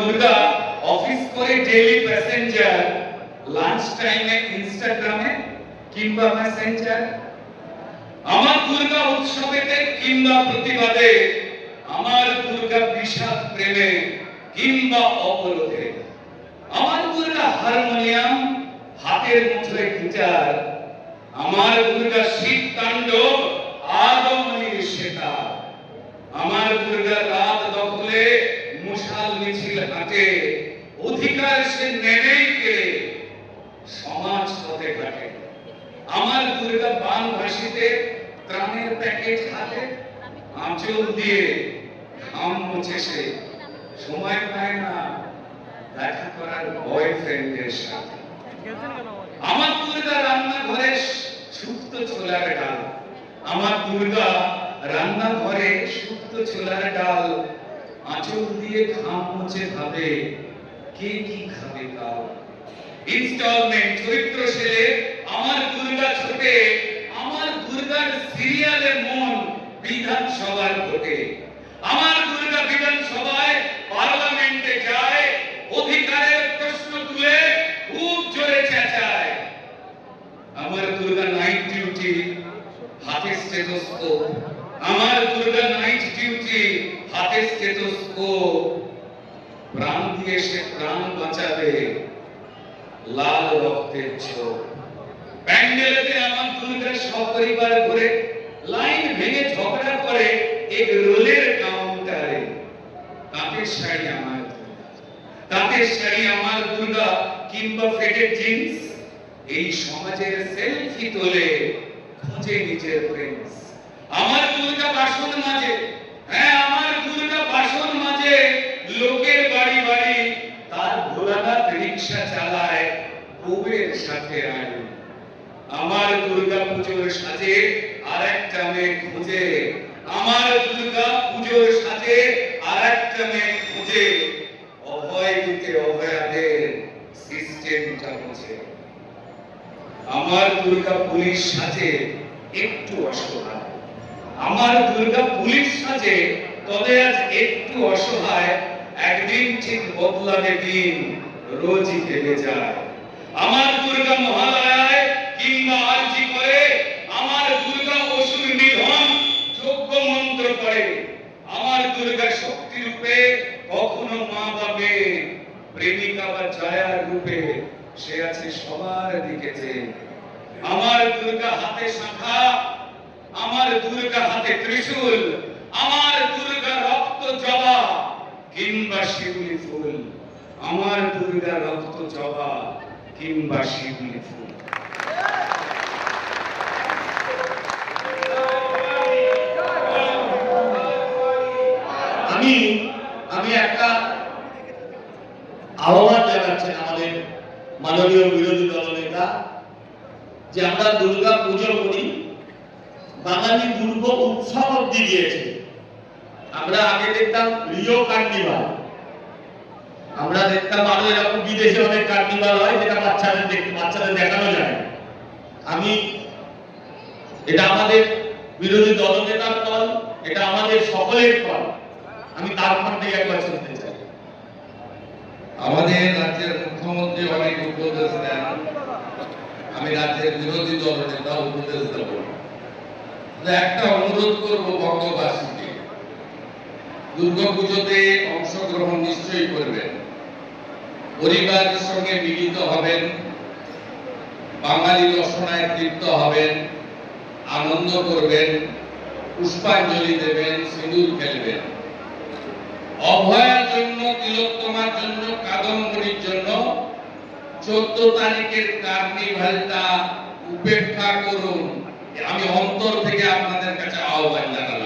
Durga office করে daily passenger, lunch টাইমে ইনস্টাগ্রামে কিংবা মেসেঞ্জার। আমার দুর্গা উৎসবেতে কিংবা প্রতিবাদে, আমার দুর্গা বিষাদ প্রেমে কিংবা অবরোধে, আমার দুর্গা হারমোনিয়াম, হাতের মুঠোয় গিটার, আমার দুর্গা শীত তাণ্ডব, আগমনীর সেতার, আমার দুর্গা রাত দখলে মশাল মিছিল হাঁটে, অধিকার সে নেবেই কে সমাজ পথে ঘাটে। আমার দুর্গা বান ভাসিতে ত্রাণের প্যাকেট হাতে, আঁচল দিয়ে ঘাম মুছে সে সময় পায় না দেখা করার বয়ফ্রেন্ডের সাথে। আমার দুর্গা রান্নাঘরে শুক্তো ছোলার ডাল, আমার দুর্গা রান্নাঘরে শুক্তো ছোলার ডাল, আঁচল দিয়ে ঘাম মুছে ভাবে কে কি খাবে কাল। ইনস্টলমেন্ট চরিত্র সেলে আমার দুর্গা ছোটে, আমার দুর্গার সিরিয়ালে মন বিধানসভার ভোটে। আমার দুর্গা বিধানসভায় পার্লামেন্টে যায়, অধিকারের প্রশ্ন তুলে খুব জোরে চেঁচায়। আমার দুর্গা নাইট ডিউটি, হাতে স্টেথোস্কোপ, আমার দুর্গা নাইট ডিউটি, হাতে স্টেথোস্কোপ, প্রাণ দিয়ে সে প্রাণ বাঁচাবে লাল রক্তের ছোপ। প্যান্ডেলেতে আমার দুর্গা সপরিবার ঘুরে লাইন ভেঙে ঝগড়া করে এক রোলের কাউন্টারে। তাঁতের শাড়ি আমার দুর্গা, তাঁতের শাড়ি আমার দুর্গা কিংবা ফেটেড জিন্স, এই সমাজের সেলফি তোলে খুঁজে নিজের প্রেমস। আমার দুর্গা বাসন মাজে, হ্যাঁ আমার দুর্গা বাসন মাজে, লোকের বাড়ি বাড়ি তার ভোলানাথ রিক্সা চালায় বউয়ের সাথে আয়। আমার দুর্গা পুজোর সাজে আর একটা মেয়ে খুঁজে, আমার দুর্গা পুজোর সাজে আর একটা মেয়ে খুঁজে, অভয় দিতে অভয়াদের সিস্টেমটা বুঝে। আমার দুর্গা পুলিশ সাজে একটু অসহায়, আমার দুর্গা পুলিশ সাজে তবে আজ একটু অসহায়, একদিন ঠিক বদলাবে দিন রোজই কেটে যায়। আমার দুর্গা মহালয়ায় কিংবা আরজি করে, আমার দুর্গা অসুর নিধন যজ্ঞ মন্ত্র করে। আমার দুর্গা শক্তি রূপে কখনো মা বা মেয়ে, প্রেমিকা বা ছায়ার রূপে সে আছে সবার দিকে যে। আমার দুর্গা হাতে শাখা, আমার দুর্গা হাতে ত্রিশূল, আমার দুর্গা রক্ত জবা কিংবা শিউলি ফুল, আমার দুর্গা রক্ত জবা কিংবা শিউলি ফুল। আমি একটা আহ্বান জানাচ্ছেন আমাদের মাননীয় বিরোধী দলনেতা, যে আমরা দুর্গা পুজো করি, বাঙালি দুর্গা উৎসব অব্দি দিয়েছে। আমরা আগে দেখতাম রিও কার্নিভাল, আমরা দেখতাম আরো এরকম বিদেশে অনেক কার্নিভাল হয় যেটা বাচ্চাদের দেখানো যায়। এটা আমাদের বিরোধী দলনেতার দল, এটা আমাদের সকলের দল। আমি তার মধ্যে একবার শুনতে চাই। আমাদের রাজ্যের মুখ্যমন্ত্রী অনেক উপদেশ দেন, আমি রাজ্যের বিরোধী দলনেতা উপদেশ দেব। একটা অনুরোধ করব বঙ্গবাসীকে, দুর্গাপুজোতে অংশগ্রহণ নিশ্চয়ই করবেন, পরিবারের সঙ্গে মিলিত হবেন, বাঙালি রসনায় তৃপ্ত হবেন, আনন্দ করবেন, পুষ্পাঞ্জলি দেবেন, সিঁদুর খেলবেন। অভয়ার জন্য, তিলোত্তমার জন্য, কাদম্বরীর জন্য 14 তারিখের কার্নিভালটা উপেক্ষা করুন। আমি অন্তর থেকে আপনাদের কাছে আহ্বান জানালাম।